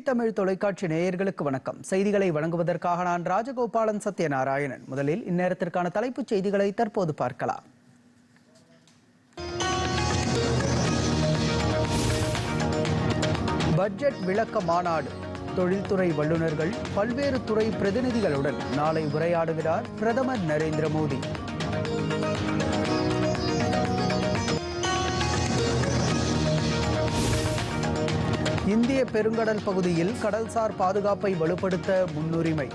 தமிழ் தொலைக்காட்சி நேயர்களுக்கு வணக்கம். செய்திகளை வழங்குவதற்காக நான் ராஜகோபாலன் சத்யநாராயணன். முதலில் இந்நேரத்திற்கான தலைப்புச் செய்திகளை தற்போது பார்க்கலாம். பட்ஜெட் விளக்க மாநாடு. தொழில்துறை வல்லுநர்கள் பல்வேறு துறை பிரதிநிதிகளுடன் நாளை உரையாடுகிறார் பிரதமர் நரேந்திர மோடி. இந்திய பெருங்கடல் பகுதியில் கடல்சார் பாதுகாப்பை வலுப்படுத்த முன்னுரிமை.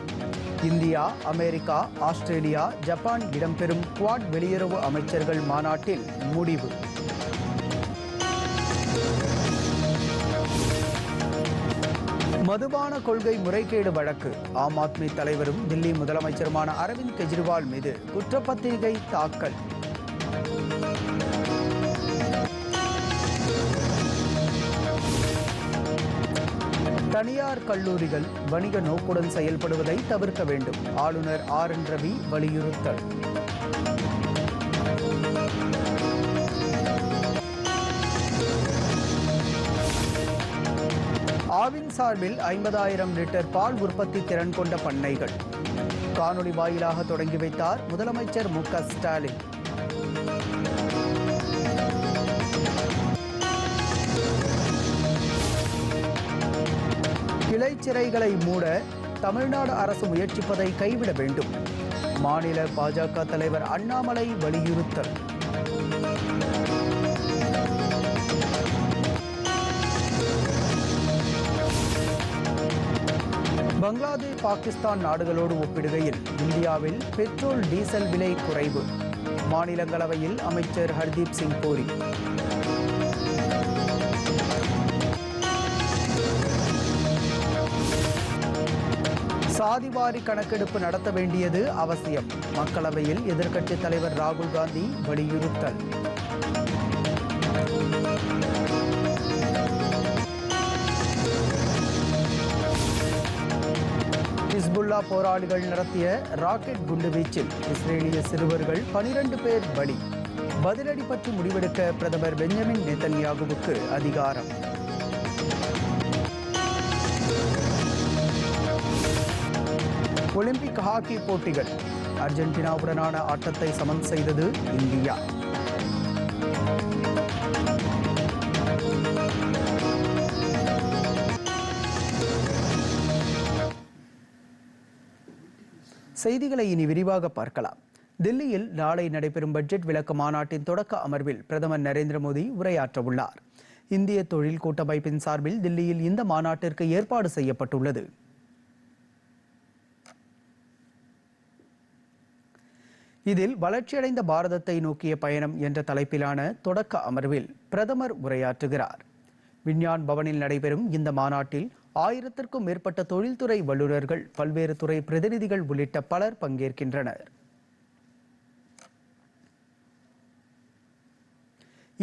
இந்தியா, அமெரிக்கா, ஆஸ்திரேலியா, ஜப்பான் இடம்பெறும் குவாட் வெளியுறவு அமைச்சர்கள் மாநாட்டில் முடிவு. மதுபான கொள்கை முறைகேடு வழக்கு. ஆம் ஆத்மி தலைவரும் தில்லி முதலமைச்சருமான அரவிந்த் கெஜ்ரிவால் மீது குற்றப்பத்திரிகை தாக்கல். தனியார் கல்லூரிகள் வணிக நோக்குடன் செயல்படுவதை தவிர்க்க வேண்டும். ஆளுநர் RN ரவி வலியுறுத்தல். ஆவின் சார்பில் 50,000 லிட்டர் பால் உற்பத்தி திறன் கொண்ட பண்ணைகள் காணொலி வாயிலாக தொடங்கி வைத்தார் முதலமைச்சர் மு க ஸ்டாலின். கிளைச்சிறைகளை மூட தமிழ்நாடு அரசு முயற்சிப்பதை கைவிட வேண்டும். மாநில பாஜக தலைவர் அண்ணாமலை வலியுறுத்தல். பங்களாதேஷ், பாகிஸ்தான் நாடுகளோடு ஒப்பிடுகையில் இந்தியாவில் பெட்ரோல் டீசல் விலை குறைவு. மாநிலங்களவையில் அமைச்சர் ஹர்தீப் சிங் பூரி. சாதிவாரி கணக்கெடுப்பு நடத்த வேண்டியது அவசியம். மக்களவையில் எதிர்க்கட்சித் தலைவர் ராகுல் காந்தி வலியுறுத்தல். ஹிஸ்புல்லா போராளிகள் நடத்திய ராக்கெட் குண்டுவீச்சில் இஸ்ரேலிய சிறுவர்கள் 12 பேர் பலி. பதிலடி பற்றி முடிவெடுக்க பிரதமர் பெஞ்சமின் நெதன்யாகுவுக்கு அதிகாரம். ஒலிம்பிக் ஹாக்கி போட்டிகள். அர்ஜென்டினாவுடனான ஆட்டத்தை சமன் செய்தது இந்தியா. செய்திகளை இனி விரிவாக பார்க்கலாம். தில்லியில் நாளை நடைபெறும் பட்ஜெட் விளக்க மாநாட்டின் தொடக்க அமர்வில் பிரதமர் நரேந்திர மோடி உரையாற்ற உள்ளார். இந்திய தொழில் கூட்டமைப்பின் சார்பில் தில்லியில் இந்த மாநாட்டிற்கு ஏற்பாடு செய்யப்பட்டுள்ளது. இதில் வளர்ச்சியடைந்த பாரதத்தை நோக்கிய பயணம் என்ற தலைப்பிலான தொடக்க அமர்வில் பிரதமர் உரையாற்றுகிறார். விஞ்ஞான் பவனில் நடைபெறும் இந்த மாநாட்டில் 1000க்கும் மேற்பட்ட தொழில்துறை வல்லுநர்கள், பல்வேறு துறை பிரதிநிதிகள் உள்ளிட்ட பலர் பங்கேற்கின்றனர்.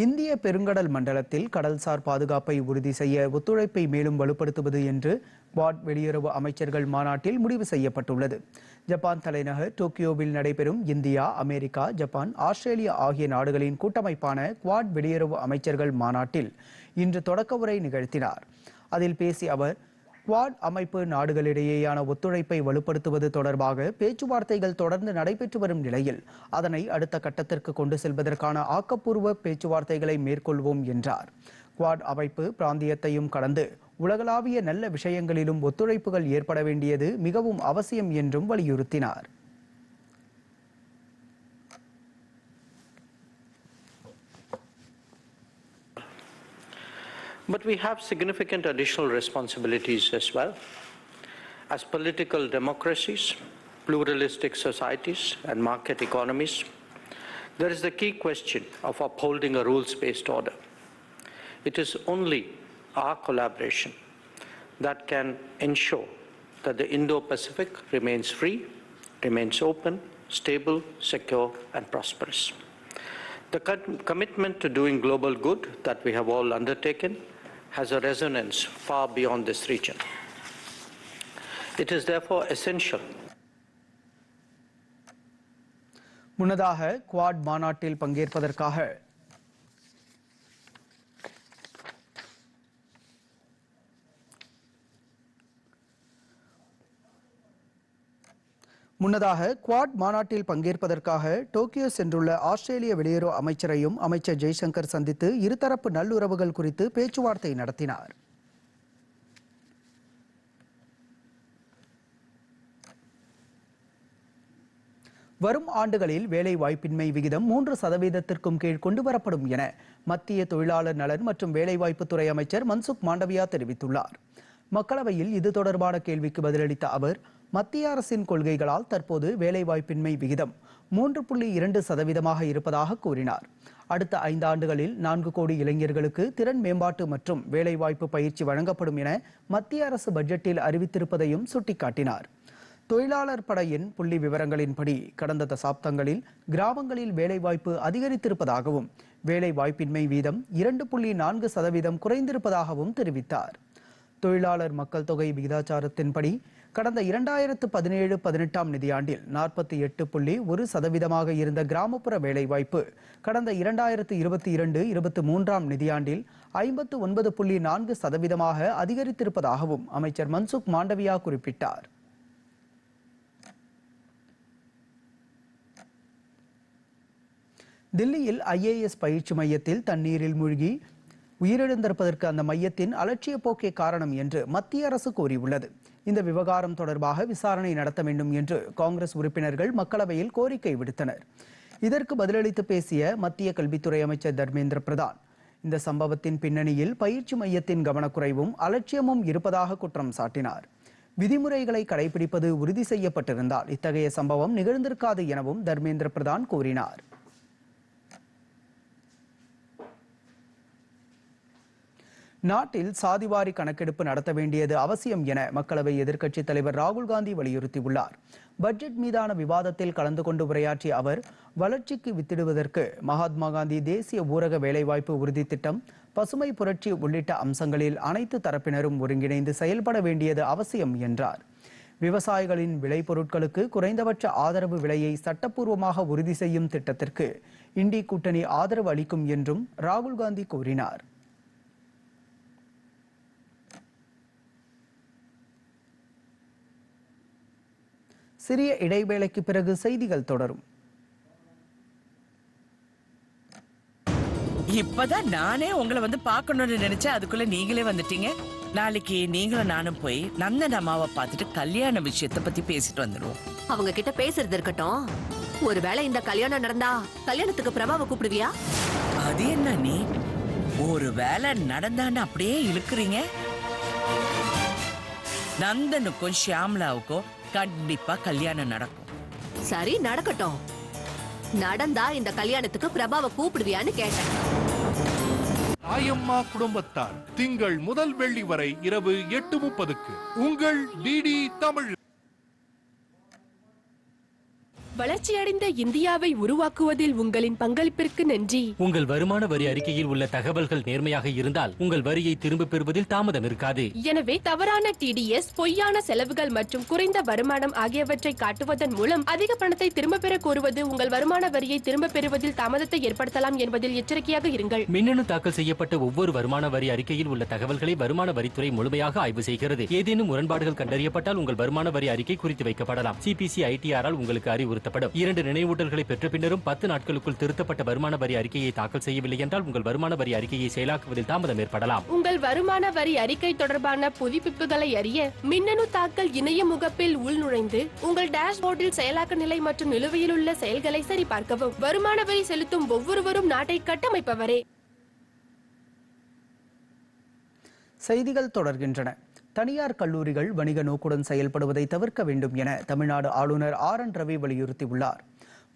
இந்திய பெருங்கடல் மண்டலத்தில் கடல்சார் பாதுகாப்பை உறுதி செய்ய ஒத்துழைப்பை மேலும் வலுப்படுத்துவது என்று குவாட் வெளியுறவு அமைச்சர்கள் மாநாட்டில் முடிவு செய்யப்பட்டுள்ளது. ஜப்பான் தலைநகர் டோக்கியோவில் நடைபெறும் இந்தியா, அமெரிக்கா, ஜப்பான், ஆஸ்திரேலியா ஆகிய நாடுகளின் கூட்டமைப்பான குவாட் வெளியுறவு அமைச்சர்கள் மாநாட்டில் இன்று தொடக்க உரை நிகழ்த்தினார். அதில் பேசிய அவர், குவாட் அமைப்பு நாடுகளிடையேயான ஒத்துழைப்பை வலுப்படுத்துவது தொடர்பாக பேச்சுவார்த்தைகள் தொடர்ந்து நடைபெற்று வரும் நிலையில் அதனை அடுத்த கட்டத்திற்கு கொண்டு செல்வதற்கான ஆக்கப்பூர்வ பேச்சுவார்த்தைகளை மேற்கொள்வோம் என்றார். குவாட் அமைப்பு பிராந்தியத்தையும் கடந்து உலகளாவிய நல்ல விஷயங்களிலும் ஒத்துழைப்புகள் ஏற்பட வேண்டியது மிகவும் அவசியம் என்றும் வலியுறுத்தினார். But we have significant additional responsibilities as well. As political democracies, pluralistic societies, and market economies, there is the key question of upholding a rules-based order. It is only our collaboration that can ensure that the Indo-Pacific remains free, remains open, stable, secure, and prosperous. The commitment to doing global good that we have all undertaken has a resonance far beyond this region. It is therefore essential. முன்னதாக quad மாநாட்டில் பங்கேற்பதற்காக முன்னதாக quad மாநாட்டில் பங்கேற்பதற்காக Tokyo சென்றுள்ள ஆஸ்திரேலிய வெளியுறவு அமைச்சரையும் அமைச்சர் ஜெய்சங்கர் சந்தித்து இருதரப்பு நல்லுறவுகள் குறித்து பேச்சுவார்த்தை நடத்தினார். வரும் ஆண்டுகளில் வேலை வாய்ப்பின்மை விகிதம் 3% கீழ் கொண்டுவரப்படும் என மத்திய தொழிலாளர் நலன் மற்றும் வேலைவாய்ப்புத்துறை அமைச்சர் மன்சுக் மாண்டவியா தெரிவித்துள்ளார். மக்களவையில் இது தொடர்பான கேள்விக்கு பதிலளித்த அவர், மத்திய அரசின் கொள்கைகளால் தற்போது வேலைவாய்ப்பின்மை விகிதம் 3.2% இருப்பதாக கூறினார். அடுத்த 5 ஆண்டுகளில் 4 கோடி இளைஞர்களுக்கு திறன் மேம்பாட்டு மற்றும் வேலைவாய்ப்பு பயிற்சி வழங்கப்படும் என மத்திய அரசு பட்ஜெட்டில் அறிவித்திருப்பதையும் சுட்டிக்காட்டினார். தொழிலாளர் படையின் புள்ளி விவரங்களின்படி கடந்த தசாப்தங்களில் கிராமங்களில் வேலைவாய்ப்பு அதிகரித்திருப்பதாகவும் வேலைவாய்ப்பின்மை வீதம் 2.4% குறைந்திருப்பதாகவும் தெரிவித்தார். தொழிலாளர் மக்கள் தொகை விகிதாச்சாரத்தின்படி கடந்த 2017-18 நிதியாண்டில் 48.1% இருந்த கிராமப்புற வேலைவாய்ப்பு கடந்த 2022-23 நிதியாண்டில் 59.4% அதிகரித்திருப்பதாகவும் அமைச்சர் மன்சுக் மாண்டவியா குறிப்பிட்டார். தில்லியில் IAS பயிற்சி மையத்தில் தண்ணீரில் மூழ்கி உயிரிழந்திருப்பதற்கு அந்த மையத்தின் அலட்சிய போக்கே காரணம் என்று மத்திய அரசு கூறியுள்ளது. இந்த விவகாரம் தொடர்பாக விசாரணை நடத்த வேண்டும் என்று காங்கிரஸ் உறுப்பினர்கள் மக்களவையில் கோரிக்கை விடுத்தனர். இதற்கு பதிலளித்து பேசிய மத்திய கல்வித்துறை அமைச்சர் தர்மேந்திர பிரதான், இந்த சம்பவத்தின் பின்னணியில் பயிற்சி மையத்தின் கவனக்குறைவும் அலட்சியமும் இருப்பதாக குற்றம் சாட்டினார். விதிமுறைகளை கடைபிடிப்பது உறுதி செய்யப்பட்டிருந்தால் இத்தகைய சம்பவம் நிகழ்ந்திருக்காது எனவும் தர்மேந்திர பிரதான் கூறினார். நாட்டில் சாதிவாரி கணக்கெடுப்பு நடத்த வேண்டியது அவசியம் என மக்களவை எதிர்க்கட்சித் தலைவர் ராகுல் காந்தி வலியுறுத்தியுள்ளார். பட்ஜெட் மீதான விவாதத்தில் கலந்து கொண்டு உரையாற்றிய அவர், வளர்ச்சிக்கு வித்திடுவதற்கு மகாத்மா காந்தி தேசிய ஊரக வேலைவாய்ப்பு உறுதி திட்டம், பசுமை புரட்சி உள்ளிட்ட அம்சங்களில் அனைத்து தரப்பினரும் ஒருங்கிணைந்து செயல்பட வேண்டியது அவசியம் என்றார். விவசாயிகளின் விளைபொருட்களுக்கு குறைந்தபட்ச ஆதரவு விலையை சட்டப்பூர்வமாக உறுதி செய்யும் திட்டத்திற்கு இண்டி கூட்டணி ஆதரவு அளிக்கும் என்றும் ராகுல் காந்தி கூறினார். சிறிய இடைவேளைக்கு பிறகு செய்திகள் தொடரும். இப்பதான் நானே உங்களை வந்து பார்க்கணும்னு நினைச்சேன், அதுக்குள்ள நீங்களே வந்துட்டீங்க. நாளைக்கு நீங்களும் நானும் போய் நந்தன் அம்மாவை பார்த்துட்டு கல்யாண விஷயத்தை பத்தி பேசிட்டு வந்துடுவோம். அவங்க கிட்ட பேசுறது இருக்கட்டும், ஒருவேளை இந்த கல்யாணம் நடந்தா கல்யாணத்துக்கு பிரபாவை கூப்பிடுவியா? அது என்ன நீ ஒரு வேலை நடந்தான்னு அப்படியே இழுக்கிறீங்க? நந்தனுக்கும் ஷியாம்லாவுக்கும் கண்டிப்பா கல்யாணம் நடக்கும். சரி, நடக்கட்டும். நடந்தா இந்த கல்யாணத்துக்கு பிரபாவை கூப்பிடுவியான்னு கேட்டேன். தாயம்மா குடும்பத்தார் திங்கள் முதல் வெள்ளி வரை இரவு 8:30க்கு உங்கள் டிடி தமிழ். வளர்ச்சியடைந்த இந்தியாவை உருவாக்குவதில் உங்களின் பங்களிப்பிற்கு நன்றி. உங்கள் வருமான வரி அறிக்கையில் உள்ள தகவல்கள் நேர்மையாக இருந்தால் உங்கள் வரியை திரும்ப பெறுவதில் தாமதம் இருக்காது. எனவே தவறான TDS, பொய்யான செலவுகள் மற்றும் குறைந்த வருமானம் ஆகியவற்றை காட்டுவதன் மூலம் அதிக பணத்தை திரும்ப பெற கோருவது உங்கள் வருமான வரியை திரும்ப பெறுவதில் தாமதத்தை ஏற்படுத்தலாம் என்பதில் எச்சரிக்கையாக இருங்கள். மின்னணு தாக்கல் செய்யப்பட்ட ஒவ்வொரு வருமான வரி அறிக்கையில் உள்ள தகவல்களை வருமான வரித்துறை முழுமையாக ஆய்வு செய்கிறது. ஏதேனும் முரண்பாடுகள் கண்டறியப்பட்டால் உங்கள் வருமான வரி அறிக்கை குறித்து வைக்கப்படலாம். CPC ITR-ஆல் உங்களுக்கு அறிவுறுத்தப்படும். 2 நினைவூட்டல்களை பெற்ற பின்னரும் 10 நாட்களுக்குள் திருத்தப்பட்ட வருமான வரி அறிக்கையை தாக்கல் செய்யவில்லை என்றால் உங்கள் வருமான வரி அறிக்கையை செயலாக்குவதில் தாமதம் ஏற்படலாம். உங்கள் வருமான வரி அறிக்கை தொடர்பான புதுப்பிப்புகளை அறிய மின்னணு தாக்கல் இணைய முகப்பில் உள்நுழைந்து உங்கள் டேஷ்போர்டில் செயலாக்க நிலை மற்றும் நிலுவையில் உள்ள செயல்களை சரிபார்க்கவும். வருமான வரி செலுத்தும் ஒவ்வொருவரும் நாட்டை கட்டமைப்பவரே. செய்திகள் தொடர்கின்றன. தனியார் கல்லூரிகள் வணிக நோக்குடன் செயல்படுவதை தவிர்க்க வேண்டும் என தமிழ்நாடு ஆளுநர் RN ரவி வலியுறுத்தியுள்ளார்.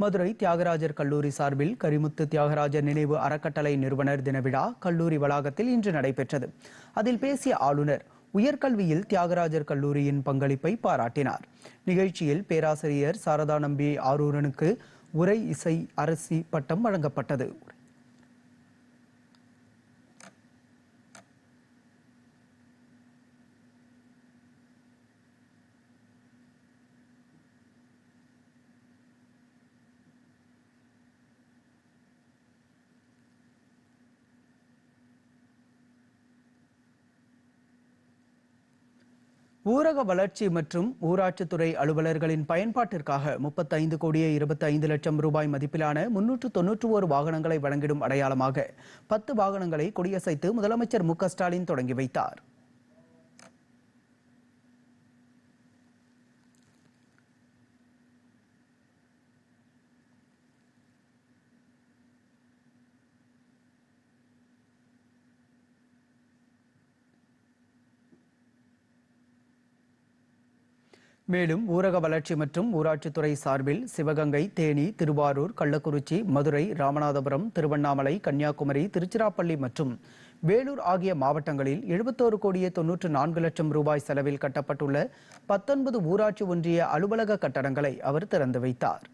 மதுரை தியாகராஜர் கல்லூரி சார்பில் கரிமுத்து தியாகராஜர் நினைவு அறக்கட்டளை நிறுவனர் தின விழா கல்லூரி வளாகத்தில் இன்று நடைபெற்றது. அதில் பேசிய ஆளுநர் உயர்கல்வியில் தியாகராஜர் கல்லூரியின் பங்களிப்பை பாராட்டினார். நிகழ்ச்சியில் பேராசிரியர் சாரதா நம்பி ஆரூரனுக்கு உரை இசை அரசி பட்டம் வழங்கப்பட்டது. ஊரக வளர்ச்சி மற்றும் ஊராட்சித்துறை அலுவலர்களின் பயன்பாட்டிற்காக 35,25,00,000 ரூபாய் மதிப்பிலான 391 வாகனங்களை வழங்கிடும் அடையாளமாக 10 வாகனங்களை கொடியசைத்து முதலமைச்சர் மு க ஸ்டாலின் தொடங்கி வைத்தார். மேலும் ஊரக வளர்ச்சி மற்றும் ஊராட்சித்துறை சார்பில் சிவகங்கை, தேனி, திருவாரூர், கள்ளக்குறிச்சி, மதுரை, ராமநாதபுரம், திருவண்ணாமலை, கன்னியாகுமரி, திருச்சிராப்பள்ளி மற்றும் வேலூர் ஆகிய மாவட்டங்களில் 71,94,00,000 ரூபாய் செலவில் கட்டப்பட்டுள்ள 19 ஊராட்சி ஒன்றிய அலுவலக கட்டடங்களை அவர் திறந்து வைத்தார்.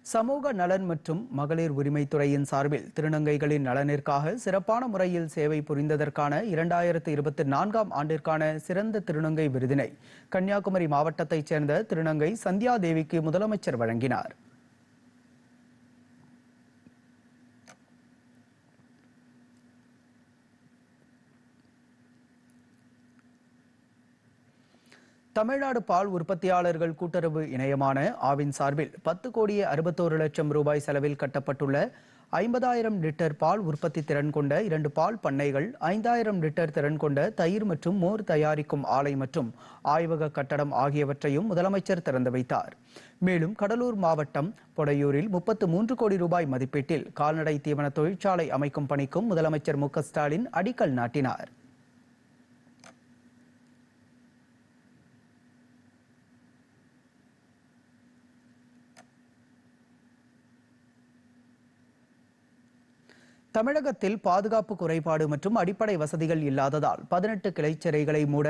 சமூக நலன் மற்றும் மகளிர் உரிமைத்துறையின் சார்பில் திருநங்கைகளின் நலனிற்காக சிறப்பான முறையில் சேவை புரிந்ததற்கான 2024ஆம் ஆண்டிற்கான சிறந்த திருநங்கை விருதினை கன்னியாகுமரி மாவட்டத்தைச் சேர்ந்த திருநங்கை சந்தியா தேவிக்கு முதலமைச்சர் வழங்கினார். தமிழ்நாடு பால் உற்பத்தியாளர்கள் கூட்டுறவு இணையமான ஆவின் சார்பில் 10,61,00,000 ரூபாய் செலவில் கட்டப்பட்டுள்ள 50,000 லிட்டர் பால் உற்பத்தி திறன் கொண்ட 2 பால் பண்ணைகள், 5,000 லிட்டர் திறன் கொண்ட தயிர் மற்றும் மோர் தயாரிக்கும் ஆலை மற்றும் ஆய்வக கட்டடம் ஆகியவற்றையும் முதலமைச்சர் திறந்து வைத்தார். மேலும் கடலூர் மாவட்டம் பொடையூரில் 33 கோடி ரூபாய் மதிப்பீட்டில் கால்நடை தீவன தொழிற்சாலை அமைக்கும் பணிக்கும் முதலமைச்சர் மு க ஸ்டாலின் அடிக்கல் நாட்டினார். தமிழகத்தில் பாதுகாப்பு குறைபாடு மற்றும் அடிப்படை வசதிகள் இல்லாததால் 18 கிளைச்சிறைகளை மூட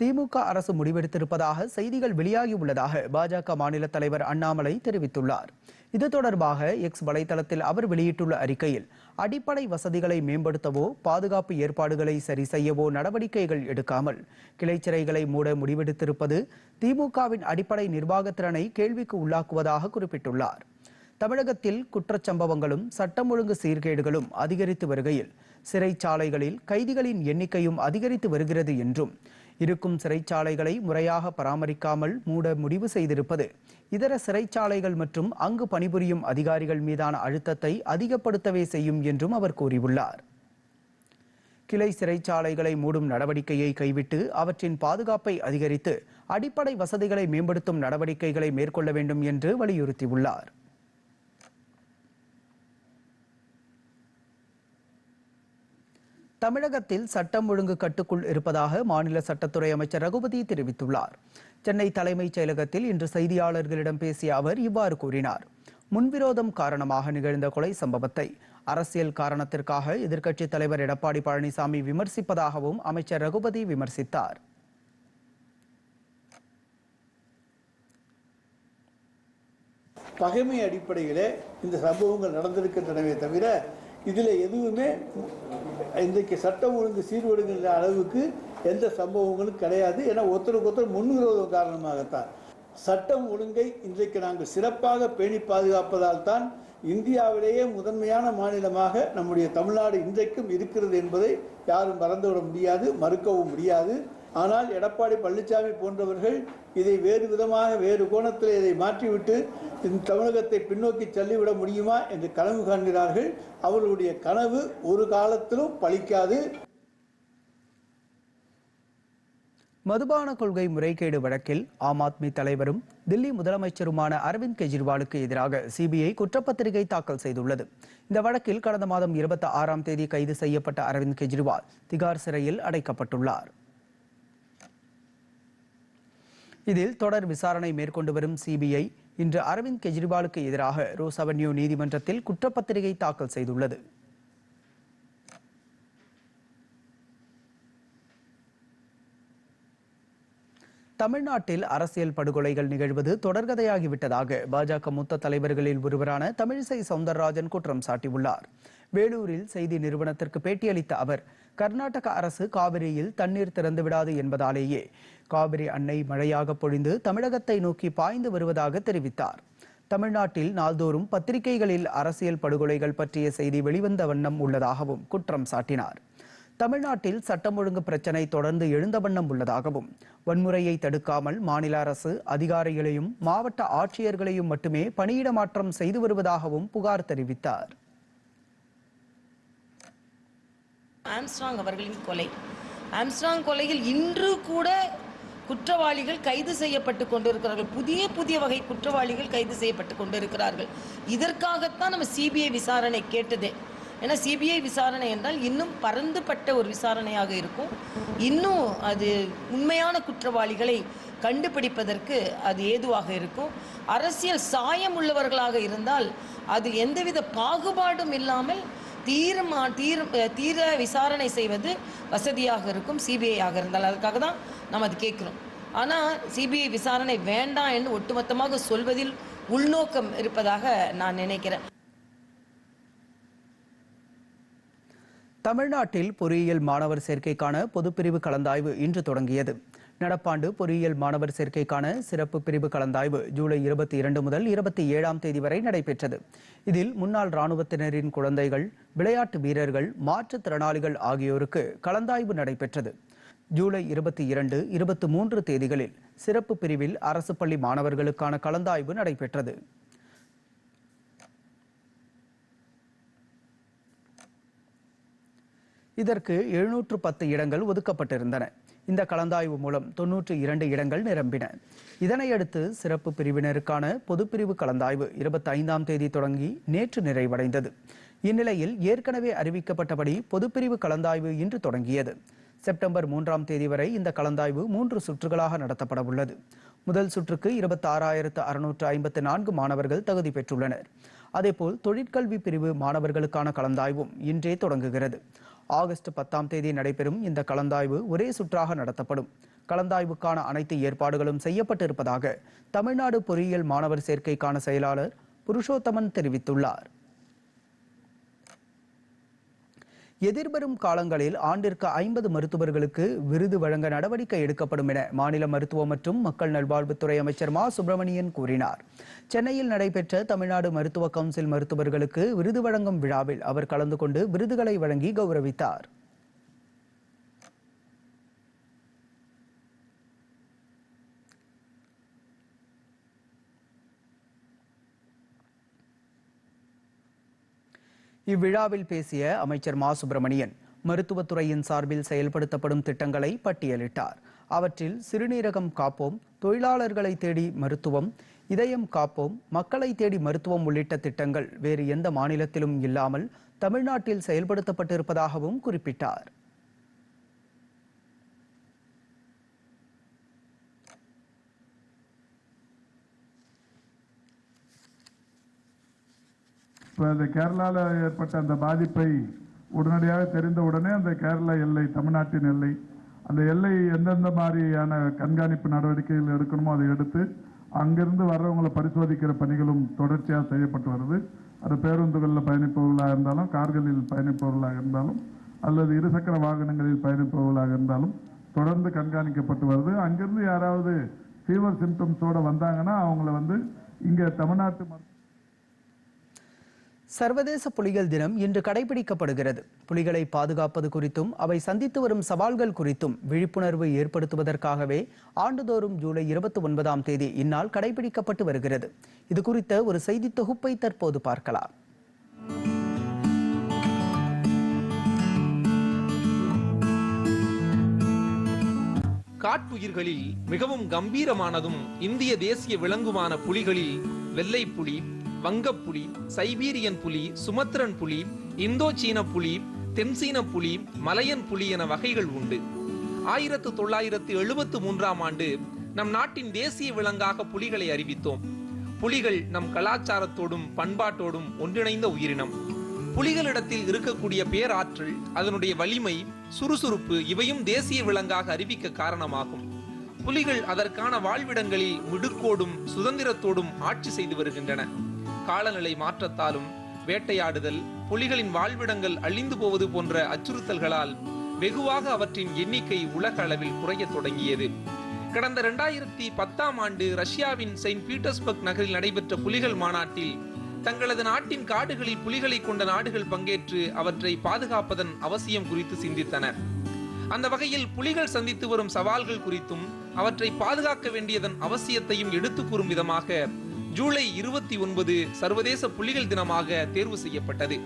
திமுக அரசு முடிவெடுத்திருப்பதாக செய்திகள் வெளியாகியுள்ளதாக பாஜக மாநில தலைவர் அண்ணாமலை தெரிவித்துள்ளார். இது தொடர்பாக எக்ஸ் வலைதளத்தில் அவர் வெளியிட்டுள்ள அறிக்கையில், அடிப்படை வசதிகளை மேம்படுத்தவோ பாதுகாப்பு ஏற்பாடுகளை சரி செய்யவோ நடவடிக்கைகள் எடுக்காமல் கிளைச்சிறைகளை மூட முடிவெடுத்திருப்பது திமுகவின் அடிப்படை நிர்வாகத்திறனை கேள்விக்கு உள்ளாக்குவதாக குறிப்பிட்டுள்ளார். தமிழகத்தில் குற்றச்சம்பவங்களும் சட்டம் ஒழுங்கு சீர்கேடுகளும் அதிகரித்து வருகையில் சிறைச்சாலைகளில் கைதிகளின் எண்ணிக்கையும் அதிகரித்து வருகிறது என்றும், இருக்கும் சிறைச்சாலைகளை முறையாக பராமரிக்காமல் மூட முடிவு செய்திருப்பது இதர சிறைச்சாலைகள் மற்றும் அங்கு பணிபுரியும் அதிகாரிகள் மீதான அழுத்தத்தை அதிகப்படுத்தவே செய்யும் என்றும் அவர் கூறியுள்ளார். கிளை சிறைச்சாலைகளை மூடும் நடவடிக்கையை கைவிட்டு அவற்றின் பாதுகாப்பை அதிகரித்து அடிப்படை வசதிகளை மேம்படுத்தும் நடவடிக்கைகளை மேற்கொள்ள வேண்டும் என்று வலியுறுத்தியுள்ளார். தமிழகத்தில் சட்டம் ஒழுங்கு கட்டுக்குள் இருப்பதாக மாநில சட்டத்துறை அமைச்சர் ரகுபதி தெரிவித்துள்ளார். சென்னை தலைமைச் செயலகத்தில் இன்று செய்தியாளர்களிடம் பேசிய அவர் இவ்வாறு கூறினார். முன்விரோதம் காரணமாக நிகழ்ந்த கொலை சம்பவத்தை அரசியல் காரணத்திற்காக எதிர்க்கட்சித் தலைவர் எடப்பாடி பழனிசாமி விமர்சிப்பதாகவும் அமைச்சர் ரகுபதி விமர்சித்தார். பகைமை அடிப்படையிலே இந்த சம்பவங்கள் நடந்திருக்கின்றனவே தவிர இதில் எதுவுமே இன்றைக்கு சட்டம் ஒழுங்கு சீர்படுகின்ற அளவுக்கு எந்த சம்பவங்களும் கிடையாது. ஏன்னா ஒருத்தருக்கு ஒருத்தர் முன்விரோதம் காரணமாகத்தான். சட்டம் ஒழுங்கை இன்றைக்கு நாங்கள் சிறப்பாக பேணி பாதுகாப்பதால் தான் இந்தியாவிலேயே முதன்மையான மாநிலமாக நம்முடைய தமிழ்நாடு இன்றைக்கும் இருக்கிறது என்பதை யாரும் மறந்துவிட முடியாது, மறுக்கவும் முடியாது. ஆனால் எடப்பாடி பழனிசாமி போன்றவர்கள் இதை வேறு விதமாக வேறு கோணத்தில் இதை மாற்றிவிட்டு இந்த தமிழகத்தை பின்னோக்கி தள்ளிவிட முடியுமா என்று கனவு காண்கிறார்கள். அவர்களுடைய கனவு ஒரு காலத்திலும் பலிக்காது. மதுபான கொள்கை முறைகேடு வழக்கில் ஆம் ஆத்மி தலைவரும் தில்லி முதலமைச்சருமான அரவிந்த் கெஜ்ரிவாலுக்கு எதிராக சிபிஐ குற்றப்பத்திரிகை தாக்கல் செய்துள்ளது. இந்த வழக்கில் கடந்த மாதம் 26ஆம் தேதி கைது செய்யப்பட்ட அரவிந்த் கெஜ்ரிவால் திகார் சிறையில் அடைக்கப்பட்டுள்ளார். இதில் தொடர் விசாரணை மேற்கொண்டு வரும் சிபிஐ இன்று அரவிந்த் கெஜ்ரிவாலுக்கு எதிராக ரோஸ் அவென்யூ நீதிமன்றத்தில் குற்றப்பத்திரிகை தாக்கல் செய்துள்ளது. தமிழ்நாட்டில் அரசியல் படுகொலைகள் நிகழ்வது தொடர்கதையாகிவிட்டதாக பாஜக மூத்த தலைவர்களில் ஒருவரான தமிழிசை சவுந்தரராஜன் குற்றம் சாட்டியுள்ளார். வேலூரில் செய்தி நிறுவனத்திற்கு பேட்டியளித்த அவர், கர்நாடக அரசு காவிரியில் தண்ணீர் திறந்துவிடாது என்பதாலேயே காவிரி அன்னை மழையாக பொழிந்து தமிழகத்தை நோக்கி பாய்ந்து வருவதாக தெரிவித்தார். தமிழ்நாட்டில் நாள்தோறும் பத்திரிகைகளில் அரசியல் படுகொலைகள் பற்றிய செய்தி வெளிவந்த வண்ணம் உள்ளதாகவும் குற்றம் சாட்டினார். தமிழ்நாட்டில் சட்டம் ஒழுங்கு பிரச்சினை தொடர்ந்து எழுந்த வண்ணம் உள்ளதாகவும், வன்முறையை தடுக்காமல் மாநில அரசு அதிகாரிகளையும் மாவட்ட ஆட்சியர்களையும் மட்டுமே பணியிட மாற்றம் செய்து வருவதாகவும் புகார் தெரிவித்தார். ஆம்ஸ்ட்ராங் அவர்களின் கொலை, ஆம்ஸ்ட்ராங் கொலையில் இன்று கூட குற்றவாளிகள் கைது செய்யப்பட்டு கொண்டிருக்கிறார்கள். புதிய வகை குற்றவாளிகள் கைது செய்யப்பட்டு கொண்டிருக்கிறார்கள். இதற்காகத்தான் நம்ம சிபிஐ விசாரணை கேட்டதே. ஏன்னா சிபிஐ விசாரணை என்றால் இன்னும் பரந்துபட்ட ஒரு விசாரணையாக இருக்கும். இன்னும் அது உண்மையான குற்றவாளிகளை கண்டுபிடிப்பதற்கு அது ஏதுவாக இருக்கும். அரசியல் சாயம் உள்ளவர்களாக இருந்தால் அது எந்தவித பாகுபாடும் இல்லாமல் தீர விசாரணை செய்வது வசதியாக இருக்கும் சிபிஐ ஆக இருந்தால். அதுக்காக தான் நம்ம அது கேட்குறோம். ஆனால் சிபிஐ விசாரணை வேண்டாம் என்று ஒட்டுமொத்தமாக சொல்வதில் உள்நோக்கம் இருப்பதாக நான் நினைக்கிறேன். தமிழ்நாட்டில் பொறியியல் மாணவர் சேர்க்கைக்கான பொதுப்பிரிவு கலந்தாய்வு இன்று தொடங்கியது. நடப்பாண்டு பொறியியல் மாணவர் சேர்க்கைக்கான சிறப்பு பிரிவு கலந்தாய்வு ஜூலை 22 முதல் 27ஆம் தேதி வரை நடைபெற்றது. இதில் முன்னாள் இராணுவத்தினரின் குழந்தைகள், விளையாட்டு வீரர்கள், மாற்றுத்திறனாளிகள் ஆகியோருக்கு கலந்தாய்வு நடைபெற்றது. ஜூலை 22, 23 தேதிகளில் சிறப்பு பிரிவில் அரசு பள்ளி மாணவர்களுக்கான கலந்தாய்வு நடைபெற்றது. இதற்கு 710 இடங்கள் ஒதுக்கப்பட்டிருந்தன. இந்த கலந்தாய்வு மூலம் 92 இடங்கள் நிரம்பின. இதனையடுத்து சிறப்பு பிரிவினருக்கான பொதுப்பிரிவு கலந்தாய்வு 25ஆம் தேதி தொடங்கி நேற்று நிறைவடைந்தது. இந்நிலையில் ஏற்கனவே அறிவிக்கப்பட்டபடி பொதுப்பிரிவு கலந்தாய்வு இன்று தொடங்கியது. செப்டம்பர் 3ஆம் தேதி வரை இந்த கலந்தாய்வு 3 சுற்றுகளாக நடத்தப்பட உள்ளது. முதல் சுற்றுக்கு 26,654 மாணவர்கள் தகுதி பெற்றுள்ளனர். அதேபோல் தொழிற்கல்வி பிரிவு மாணவர்களுக்கான கலந்தாய்வும் இன்றே தொடங்குகிறது. ஆகஸ்ட் 10ஆம் தேதி நடைபெறும் இந்த கலந்தாய்வு ஒரே சுற்றாக நடத்தப்படும். கலந்தாய்வுக்கான அனைத்து ஏற்பாடுகளும் செய்யப்பட்டிருப்பதாக தமிழ்நாடு பொறியியல் மாணவர் சேர்க்கைக்கான செயலாளர் புருஷோத்தமன் தெரிவித்துள்ளார். எதிர்வரும் காலங்களில் ஆண்டிற்கு 50 மருத்துவர்களுக்கு விருது வழங்க நடவடிக்கை எடுக்கப்படும் என மாநில மருத்துவ மற்றும் மக்கள் நல்வாழ்வுத்துறை அமைச்சர் மா சுப்பிரமணியன் கூறினார். சென்னையில் நடைபெற்ற தமிழ்நாடு மருத்துவ கவுன்சில் மருத்துவர்களுக்கு விருது வழங்கும் விழாவில் அவர் கலந்து கொண்டு விருதுகளை வழங்கி கௌரவித்தார். இவ்விழாவில் பேசிய அமைச்சர் மா சுப்பிரமணியன் மருத்துவத்துறையின் சார்பில் செயல்படுத்தப்படும் திட்டங்களை பட்டியலிட்டார். அவற்றில் சிறுநீரகம் காப்போம், தொழிலாளர்களை தேடி மருத்துவம், இதயம் காப்போம், மக்களை தேடி மருத்துவம் உள்ளிட்ட திட்டங்கள் வேறு எந்த மாநிலத்திலும் இல்லாமல் தமிழ்நாட்டில் செயல்படுத்தப்பட்டிருப்பதாகவும் குறிப்பிட்டார். இப்போ அந்த கேரளாவில் ஏற்பட்ட அந்த பாதிப்பை உடனடியாக தெரிந்த உடனே அந்த கேரளா எல்லை, தமிழ்நாட்டின் எல்லை, அந்த எல்லை எந்தெந்த மாதிரியான கண்காணிப்பு நடவடிக்கைகள் எடுக்கணுமோ அதை எடுத்து அங்கிருந்து வர்றவங்களை பரிசோதிக்கிற பணிகளும் தொடர்ச்சியாக செய்யப்பட்டு வருது. அது பேருந்துகளில் பயணிப்பவர்களாக இருந்தாலும், கார்களில் பயணிப்பவர்களாக இருந்தாலும், அல்லது இருசக்கர வாகனங்களில் பயணிப்பவர்களாக இருந்தாலும் தொடர்ந்து கண்காணிக்கப்பட்டு வருது. அங்கிருந்து யாராவது ஃபீவர் சிம்டம்ஸோடு வந்தாங்கன்னா அவங்கள இங்கே தமிழ்நாட்டு சர்வதேச புலிகள் தினம் இன்று கடைபிடிக்கப்படுகிறது. புலிகளை பாதுகாப்பது குறித்தும் அவை சந்தித்து வரும் சவால்கள் குறித்தும் விழிப்புணர்வு ஏற்படுத்துவதற்காகவே ஆண்டுதோறும் ஜூலை 29ஆம் தேதி இந்நாள் கடைபிடிக்கப்பட்டு வருகிறது. இது குறித்த ஒரு செய்தி தொகுப்பை தற்போது பார்க்கலாம். காட்டுயிர்களில் மிகவும் கம்பீரமானதும் இந்திய தேசிய விலங்குமான புலிகளில் வெள்ளை புலி, வங்கப்புலி, சைபீரியன் புலி, சுமத்ரன் புலி, இந்தோ சீன புலி, தென்சீன புலி, மலையன் புலி என வகைகள் உண்டு. 1973ஆம் ஆண்டு நம் நாட்டின் தேசிய விலங்காக புலிகளை அறிவித்தோம். புலிகள் நம் கலாச்சாரத்தோடும் பண்பாட்டோடும் ஒன்றிணைந்த உயிரினம். புலிகளிடத்தில் இருக்கக்கூடிய பேராற்றல், அதனுடைய வலிமை, சுறுசுறுப்பு இவையும் தேசிய விலங்காக அறிவிக்க காரணமாகும். புலிகள் அதற்கான வாழ்விடங்களில் மிடுக்கோடும் சுதந்திரத்தோடும் ஆட்சி செய்து வருகின்றன. காலநிலை மாற்றத்தாலும் வேட்டையாடுதல், புலிகளின் வாழ்விடங்கள் அழிந்து போவது போன்ற அச்சுறுத்தல்களால் வெகுவாக அவற்றின் எண்ணிக்கை உலக அளவில் குறைய தொடங்கியது. கடந்த 2010ஆம் ஆண்டு ரஷ்யாவின் செயின்ட் பீட்டர்ஸ்பர்க் நகரில் நடைபெற்ற புலிகள் மாநாட்டில் தங்களது நாட்டின் காடுகளில் புலிகளை கொண்ட நாடுகள் பங்கேற்று அவற்றை பாதுகாப்பதன் அவசியம் குறித்து சிந்தித்தனர். அந்த வகையில் புலிகள் சந்தித்து வரும் சவால்கள் குறித்தும் அவற்றை பாதுகாக்க வேண்டியதன் அவசியத்தையும் எடுத்து கூறும் விதமாக ஜூலை 29 சர்வதேச புலிகள் தினமாக தேர்வு செய்யப்பட்டது.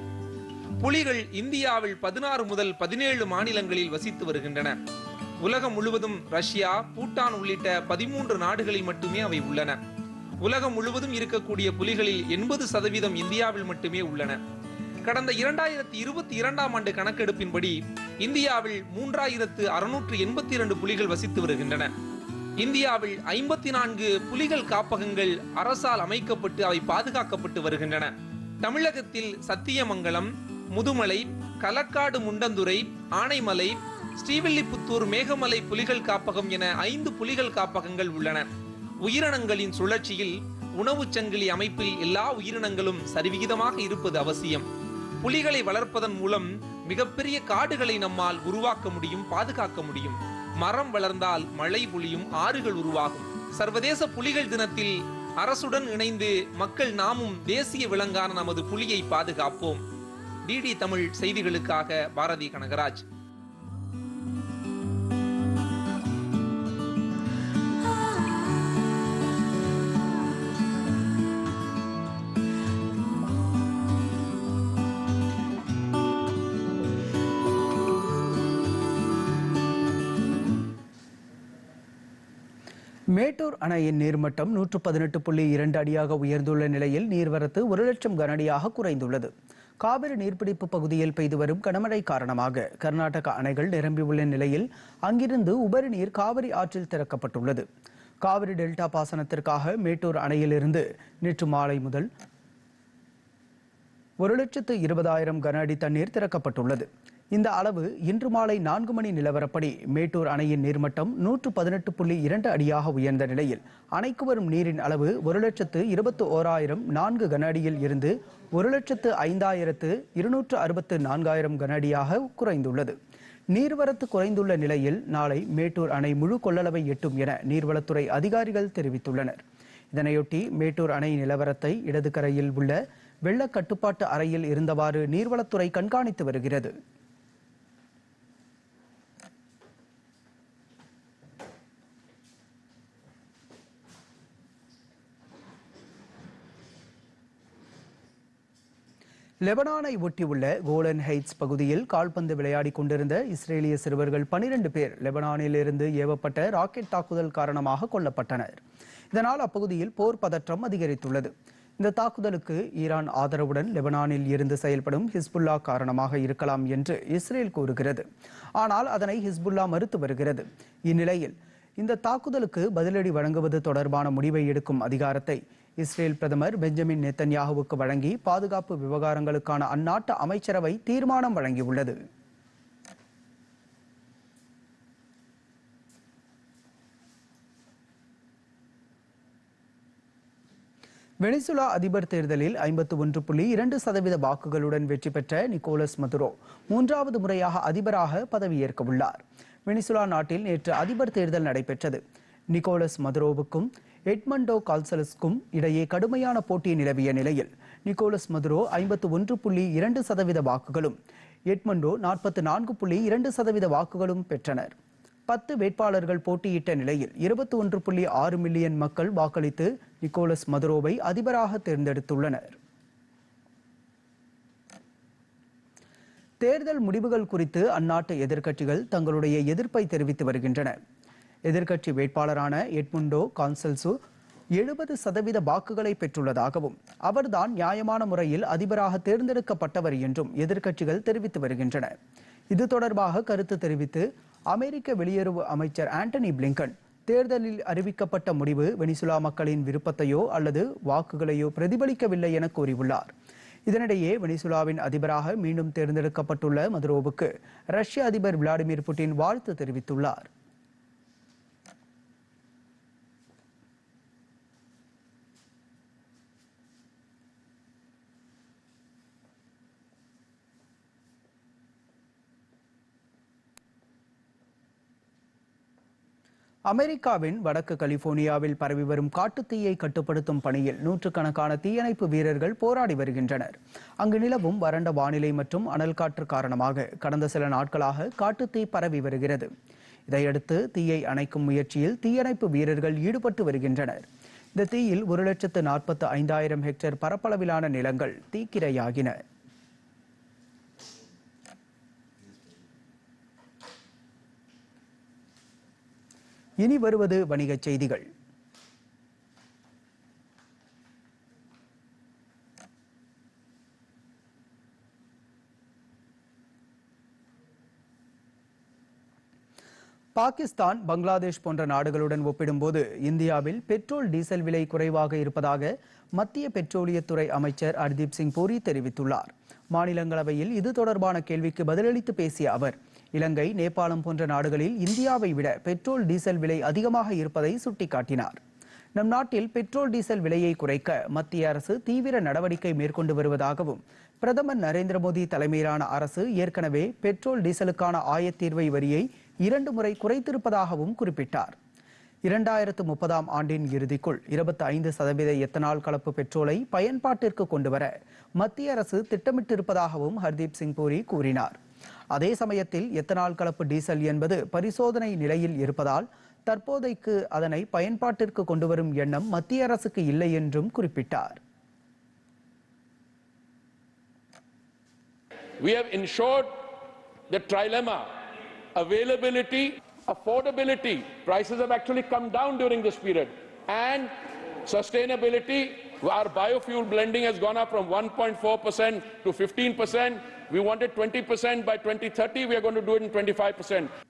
புலிகள் இந்தியாவில் 16 முதல் 17 மாநிலங்களில் வசித்து வருகின்றன. உலகம் முழுவதும் ரஷ்யா, பூட்டான் உள்ளிட்ட 13 நாடுகளில் மட்டுமே அவை உள்ளன. உலகம் முழுவதும் இருக்கக்கூடிய புலிகளில் 80% இந்தியாவில் மட்டுமே உள்ளன. கடந்த 2022ஆம் ஆண்டு கணக்கெடுப்பின்படி இந்தியாவில் 3682 புலிகள் வசித்து வருகின்றன. இந்தியாவில் 54 புலிகள் காப்பகங்கள் அரசால் அமைக்கப்பட்டு அவை பாதுகாக்கப்பட்டு வருகின்றன. தமிழகத்தில் சத்தியமங்கலம், முதுமலை, களக்காடு முண்டந்துறை, ஆனைமலை, ஸ்ரீவில்லிபுத்தூர் மேகமலை புலிகள் காப்பகம் என 5 புலிகள் காப்பகங்கள் உள்ளன. உயிரினங்களின் சுழற்சியில் உணவுச் சங்கிலி அமைப்பில் எல்லா உயிரினங்களும் சரிவிகிதமாக இருப்பது அவசியம். புலிகளை வளர்ப்பதன் மூலம் மிகப்பெரிய காடுகளை நம்மால் உருவாக்க முடியும், பாதுகாக்க முடியும். மரம் வளர்ந்தால் மழை பொழியும், ஆறுகள் உருவாகும். சர்வதேச புலிகள் தினத்தில் அரசுடன் இணைந்து மக்கள் நாமும் தேசிய விலங்கான நமது புலியை பாதுகாப்போம். டிடி தமிழ் செய்திகளுக்காக பாரதி கனகராஜ். மேட்டூர் அணையின் நீர்மட்டம் 118.2 அடியாக உயர்ந்துள்ள நிலையில் நீர்வரத்து 1,00,000 கனஅடியாக குறைந்துள்ளது. காவிரி நீர்பிடிப்பு பகுதியில் பெய்து வரும் கனமழை காரணமாக கர்நாடக அணைகள் நிரம்பியுள்ள நிலையில் அங்கிருந்து உபரி நீர் காவிரி ஆற்றில் திறக்கப்பட்டுள்ளது. காவிரி டெல்டா பாசனத்திற்காக மேட்டூர் அணையிலிருந்து நேற்று மாலை முதல் 1,20,000 கன அடி தண்ணீர் திறக்கப்பட்டுள்ளது. இந்த அளவு இன்று மாலை 4 மணி நிலவரப்படி மேட்டூர் அணையின் நீர்மட்டம் 118.2 அடியாக உயர்ந்த நிலையில் அணைக்கு வரும் நீரின் அளவு 1,21,004 கன அடியில் இருந்து 1,05,264 கன அடியாக குறைந்துள்ளது. நீர்வரத்து குறைந்துள்ள நிலையில் நாளை மேட்டூர் அணை முழு கொள்ளளவை எட்டும் என நீர்வளத்துறை அதிகாரிகள் தெரிவித்துள்ளனர். இதனையொட்டி மேட்டூர் அணை நிலவரத்தை இடது கரையில் உள்ள வெள்ள கட்டுப்பாட்டு அறையில் இருந்தவாறு நீர்வளத்துறை கண்காணித்து வருகிறது. லெபனானை ஒட்டியுள்ள கோலன் ஹைட்ஸ் பகுதியில் கால்பந்து விளையாடி கொண்டிருந்த இஸ்ரேலிய சிறுவர்கள் 12 பேர் லெபனானில் இருந்து ஏவப்பட்ட ராக்கெட் தாக்குதல் காரணமாக கொல்லப்பட்டனர். இதனால் அப்பகுதியில் போர் பதற்றம் அதிகரித்துள்ளது. இந்த தாக்குதலுக்கு ஈரான் ஆதரவுடன் லெபனானில் இருந்து செயல்படும் ஹிஸ்புல்லா காரணமாக இருக்கலாம் என்று இஸ்ரேல் கூறுகிறது. ஆனால் அதனை ஹிஸ்புல்லா மறுத்து வருகிறது. இந்நிலையில் இந்த தாக்குதலுக்கு பதிலடி வழங்குவது தொடர்பான முடிவை எடுக்கும் அதிகாரத்தை இஸ்ரேல் பிரதமர் பெஞ்சமின் நெத்தன்யாகுவுக்கு வழங்கி பாதுகாப்பு விவகாரங்களுக்கான அந்நாட்டு அமைச்சரவை தீர்மானம் வழங்கியுள்ளது. வெனிசுலா அதிபர் தேர்தலில் 51.2% வாக்குகளுடன் வெற்றி பெற்ற நிக்கோலஸ் மதுரோ 3வது முறையாக அதிபராக பதவியேற்க உள்ளார். வெனிசுலா நாட்டில் நேற்று அதிபர் தேர்தல் நடைபெற்றது. நிக்கோலஸ் மதுரோவுக்கும் எட்மண்டோ கால்சலஸுக்கும் இடையே கடுமையான போட்டி நிலவிய நிலையில் நிக்கோலஸ் மதுரோ 51.2% வாக்குகளும் எட்மண்டோ 44.2% வாக்குகளும் பெற்றனர். 10 வேட்பாளர்கள் போட்டியிட்ட நிலையில் 21.6 மில்லியன் மக்கள் வாக்களித்து நிக்கோலஸ் மதுரோவை அதிபராக தேர்ந்தெடுத்துள்ளனர். தேர்தல் முடிவுகள் குறித்து அந்நாட்டு எதிர்க்கட்சிகள் தங்களுடைய எதிர்ப்பை தெரிவித்து வருகின்றன. எதிர்க்கட்சி வேட்பாளரான எட்முண்டோ கான்சல்சு 70% வாக்குகளை பெற்றுள்ளதாகவும் அவர்தான் நியாயமான முறையில் அதிபராக தேர்ந்தெடுக்கப்பட்டவர் என்றும் எதிர்க்கட்சிகள் தெரிவித்து வருகின்றன. இது தொடர்பாக கருத்து தெரிவித்து அமெரிக்க வெளியுறவு அமைச்சர் ஆண்டனி பிளிங்கன் தேர்தலில் அறிவிக்கப்பட்ட முடிவு வெனிசுலா மக்களின் விருப்பத்தையோ அல்லது வாக்குகளையோ பிரதிபலிக்கவில்லை என கூறியுள்ளார். இதனிடையே வெனிசுலாவின் அதிபராக மீண்டும் தேர்ந்தெடுக்கப்பட்டுள்ள மதுரோவுக்கு ரஷ்ய அதிபர் விளாடிமிர் புட்டின் வாழ்த்து தெரிவித்துள்ளார். அமெரிக்காவின் வடக்கு கலிபோர்னியாவில் பரவி வரும் காட்டுத்தீயை கட்டுப்படுத்தும் பணியில் நூற்றுக்கணக்கான தீயணைப்பு வீரர்கள் போராடி வருகின்றனர். அங்கு நிலவும் வறண்ட வானிலை மற்றும் அனல் காற்று காரணமாக கடந்த சில நாட்களாக காட்டுத்தீ பரவி வருகிறது. இதையடுத்து தீயை அணைக்கும் முயற்சியில் தீயணைப்பு வீரர்கள் ஈடுபட்டு வருகின்றனர். இந்த தீயில் 1,45,000 ஹெக்டேர் பரப்பளவிலான நிலங்கள் தீக்கிரையாகின. இனி வருவது வணிகச் செய்திகள். பாகிஸ்தான், பங்களாதேஷ் போன்ற நாடுகளுடன் ஒப்பிடும்போது இந்தியாவில் பெட்ரோல் டீசல் விலை குறைவாக இருப்பதாக மத்திய பெட்ரோலியத்துறை அமைச்சர் ஹர்தீப் சிங் பூரி தெரிவித்துள்ளார். மாநிலங்களவையில் இது தொடர்பான கேள்விக்கு பதிலளித்து பேசிய அவர், இலங்கை, நேபாளம் போன்ற நாடுகளில் இந்தியாவை விட பெட்ரோல் டீசல் விலை அதிகமாக இருப்பதை சுட்டிக்காட்டினார். நம் நாட்டில் பெட்ரோல் டீசல் விலையை குறைக்க மத்திய அரசு தீவிர நடவடிக்கை மேற்கொண்டு வருவதாகவும், பிரதமர் நரேந்திர மோடி தலைமையிலான அரசு ஏற்கனவே பெட்ரோல் டீசலுக்கான ஆயத்தீர்வை வரியை 2 முறை குறைத்திருப்பதாகவும் குறிப்பிட்டார். 2030ஆம் ஆண்டின் இறுதிக்குள் 25% எத்தனால் கலப்பு பெட்ரோலை பயன்பாட்டிற்கு கொண்டுவர மத்திய அரசு திட்டமிட்டிருப்பதாகவும் ஹர்தீப் சிங் பூரி கூறினார். அதே சமயத்தில் எத்தனால் கலப்பு டீசல் என்பது பரிசோதனை நிலையில் இருப்பதால் தற்போதைக்கு அதனை பயன்பாட்டிற்கு கொண்டுவரும் எண்ணம் மத்திய அரசுக்கு இல்லை என்றும் குறிப்பிட்டார். We have ensured the trilemma, availability, affordability. Prices have actually come down during this period. And sustainability, our biofuel blending has gone up from 1.4% to 15%. We wanted 20% by 2030. We are going to do it in 25%.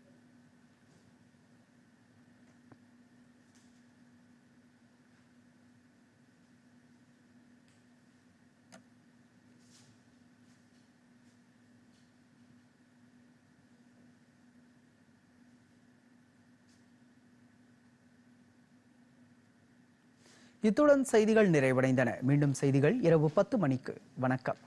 இத்துடன் செய்திகள் நிறைவடைந்தன. மீண்டும் செய்திகள் இரவு 10 மணிக்கு. வணக்கம்.